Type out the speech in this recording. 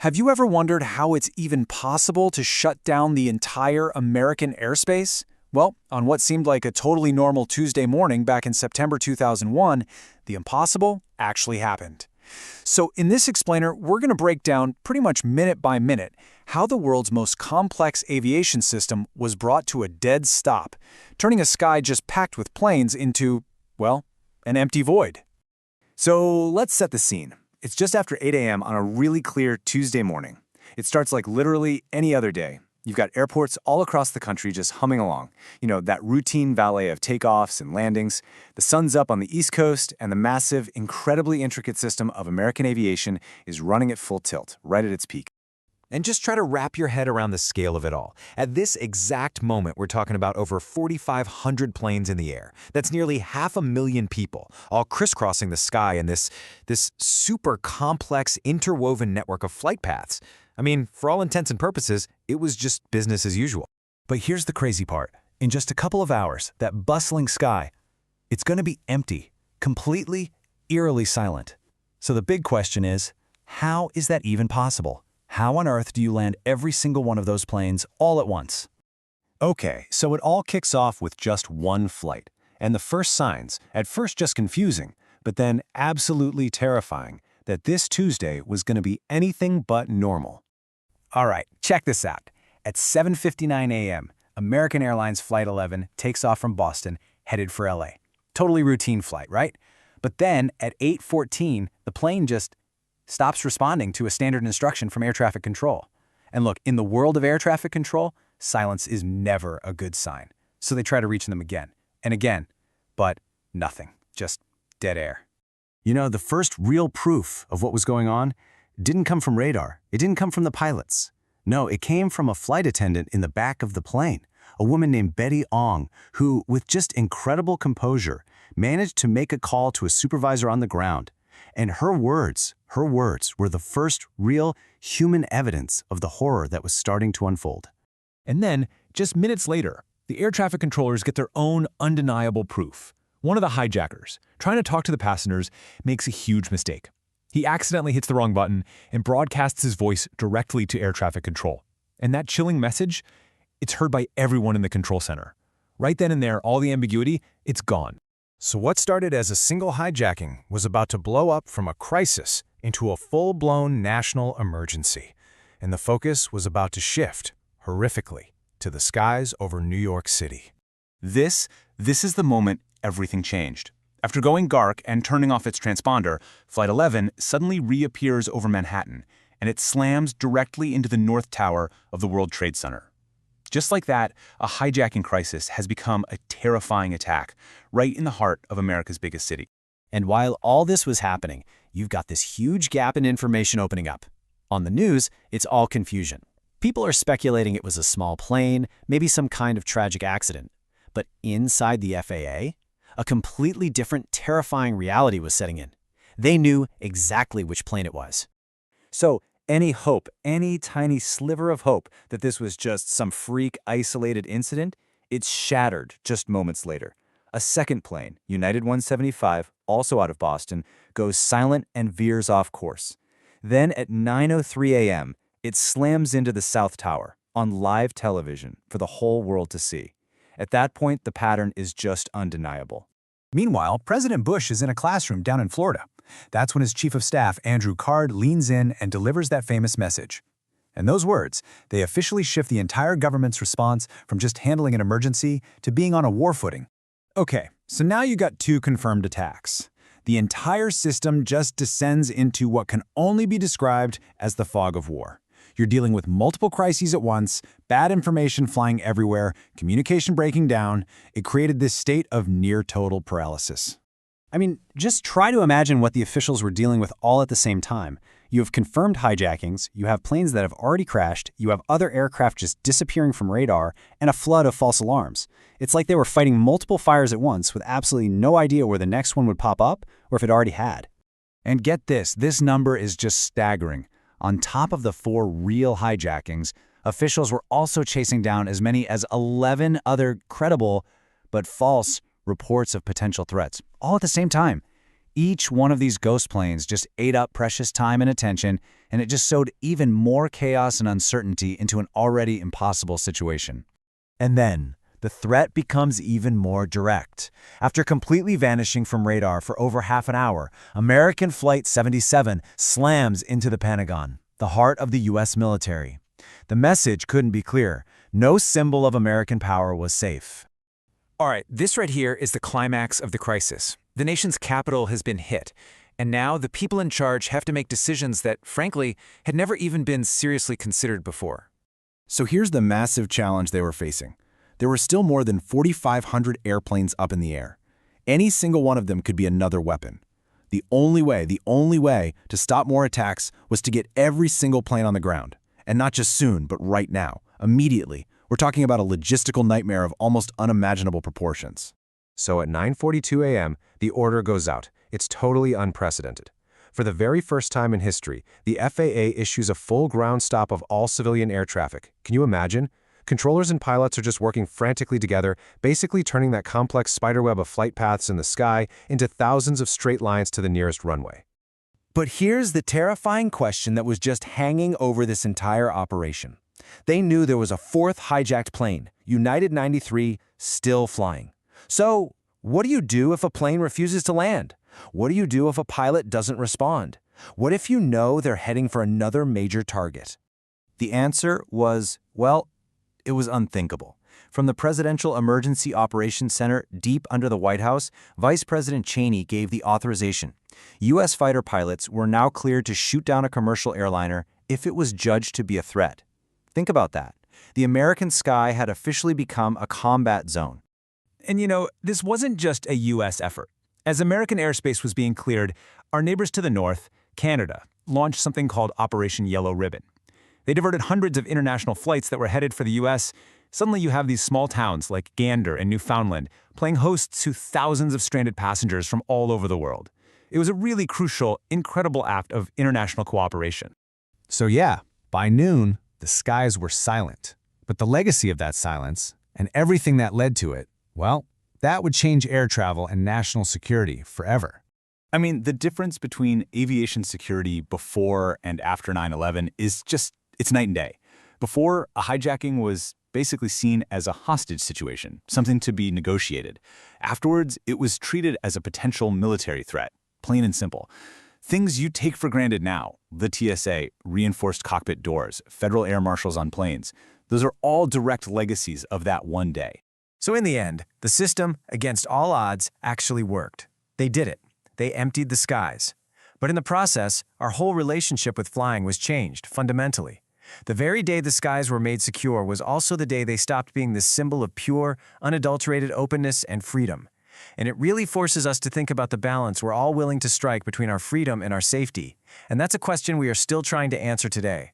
Have you ever wondered how it's even possible to shut down the entire American airspace? Well, on what seemed like a totally normal Tuesday morning back in September 2001, the impossible actually happened. So in this explainer, we're going to break down pretty much minute by minute how the world's most complex aviation system was brought to a dead stop, turning a sky just packed with planes into, well, an empty void. So let's set the scene. It's just after 8 a.m. on a really clear Tuesday morning. It starts like literally any other day. You've got airports all across the country just humming along. That routine valet of takeoffs and landings. The sun's up on the East Coast, and the massive, incredibly intricate system of American aviation is running at full tilt, right at its peak. And just try to wrap your head around the scale of it all. At this exact moment, we're talking about over 4,500 planes in the air. That's nearly 500,000 people, all crisscrossing the sky in this super complex, interwoven network of flight paths. I mean, for all intents and purposes, it was just business as usual. But here's the crazy part. In just a couple of hours, that bustling sky, it's going to be empty, completely, eerily silent. So the big question is, how is that even possible? How on earth do you land every single one of those planes all at once? Okay, so it all kicks off with just one flight. And the first signs, at first just confusing, but then absolutely terrifying, that this Tuesday was going to be anything but normal. All right, check this out. At 7:59 a.m., American Airlines Flight 11 takes off from Boston, headed for LA. Totally routine flight, right? But then at 8:14, the plane just stops responding to a standard instruction from air traffic control. And look, in the world of air traffic control, silence is never a good sign. So they try to reach them again and again, but nothing, just dead air. The first real proof of what was going on didn't come from radar. It didn't come from the pilots. No, it came from a flight attendant in the back of the plane, a woman named Betty Ong, who, with just incredible composure, managed to make a call to a supervisor on the ground. And her words were the first real human evidence of the horror that was starting to unfold. And then, just minutes later, the air traffic controllers get their own undeniable proof. One of the hijackers, trying to talk to the passengers, makes a huge mistake. He accidentally hits the wrong button and broadcasts his voice directly to air traffic control. And that chilling message, it's heard by everyone in the control center. Right then and there, all the ambiguity, it's gone. So what started as a single hijacking was about to blow up from a crisis into a full-blown national emergency. And the focus was about to shift, horrifically, to the skies over New York City. This is the moment everything changed. After going dark and turning off its transponder, Flight 11 suddenly reappears over Manhattan, and it slams directly into the North Tower of the World Trade Center. Just like that, a hijacking crisis has become a terrifying attack right in the heart of America's biggest city. And while all this was happening, you've got this huge gap in information opening up. On the news, it's all confusion. People are speculating it was a small plane, maybe some kind of tragic accident. But inside the FAA, a completely different, terrifying reality was setting in. They knew exactly which plane it was. So, any hope, any tiny sliver of hope that this was just some freak, isolated incident, it's shattered just moments later. A second plane, United 175, also out of Boston, goes silent and veers off course. Then at 9:03 a.m., it slams into the South Tower on live television for the whole world to see. At that point, the pattern is just undeniable. Meanwhile, President Bush is in a classroom down in Florida. That's when his chief of staff, Andrew Card, leans in and delivers that famous message. And those words, they officially shift the entire government's response from just handling an emergency to being on a war footing. Okay, so now you got two confirmed attacks. The entire system just descends into what can only be described as the fog of war. You're dealing with multiple crises at once, bad information flying everywhere, communication breaking down. It created this state of near-total paralysis. I mean, just try to imagine what the officials were dealing with all at the same time. You have confirmed hijackings, you have planes that have already crashed, you have other aircraft just disappearing from radar, and a flood of false alarms. It's like they were fighting multiple fires at once with absolutely no idea where the next one would pop up or if it already had. And get this number is just staggering. On top of the 4 real hijackings, officials were also chasing down as many as 11 other credible but false reports of potential threats, all at the same time. Each one of these ghost planes just ate up precious time and attention, and it just sowed even more chaos and uncertainty into an already impossible situation. And then, the threat becomes even more direct. After completely vanishing from radar for over half an hour, American Flight 77 slams into the Pentagon, the heart of the U.S. military. The message couldn't be clearer. No symbol of American power was safe. All right, this right here is the climax of the crisis. The nation's capital has been hit, and now the people in charge have to make decisions that, frankly, had never even been seriously considered before. So here's the massive challenge they were facing. There were still more than 4,500 airplanes up in the air. Any single one of them could be another weapon. The only way to stop more attacks was to get every single plane on the ground. And not just soon, but right now, immediately. We're talking about a logistical nightmare of almost unimaginable proportions. So at 9:42 a.m., the order goes out. It's totally unprecedented. For the very first time in history, the FAA issues a full ground stop of all civilian air traffic. Can you imagine? Controllers and pilots are just working frantically together, basically turning that complex spiderweb of flight paths in the sky into thousands of straight lines to the nearest runway. But here's the terrifying question that was just hanging over this entire operation. They knew there was a fourth hijacked plane, United 93, still flying. So, what do you do if a plane refuses to land? What do you do if a pilot doesn't respond? What if you know they're heading for another major target? The answer was, well, it was unthinkable. From the Presidential Emergency Operations Center deep under the White House, Vice President Cheney gave the authorization. U.S. fighter pilots were now cleared to shoot down a commercial airliner if it was judged to be a threat. Think about that. The American sky had officially become a combat zone. And you know, this wasn't just a U.S. effort. As American airspace was being cleared, our neighbors to the north, Canada, launched something called Operation Yellow Ribbon. They diverted hundreds of international flights that were headed for the U.S. Suddenly you have these small towns like Gander and Newfoundland playing host to thousands of stranded passengers from all over the world. It was a really crucial, incredible act of international cooperation. So yeah, by noon, the skies were silent. But the legacy of that silence, and everything that led to it, well, that would change air travel and national security forever. I mean, the difference between aviation security before and after 9/11 is it's night and day. Before, a hijacking was basically seen as a hostage situation, something to be negotiated. Afterwards, it was treated as a potential military threat, plain and simple. Things you take for granted now, the TSA, reinforced cockpit doors, federal air marshals on planes, those are all direct legacies of that one day. So in the end, the system, against all odds, actually worked. They did it. They emptied the skies. But in the process, our whole relationship with flying was changed fundamentally. The very day the skies were made secure was also the day they stopped being this symbol of pure, unadulterated openness and freedom. And it really forces us to think about the balance we're all willing to strike between our freedom and our safety. And that's a question we are still trying to answer today.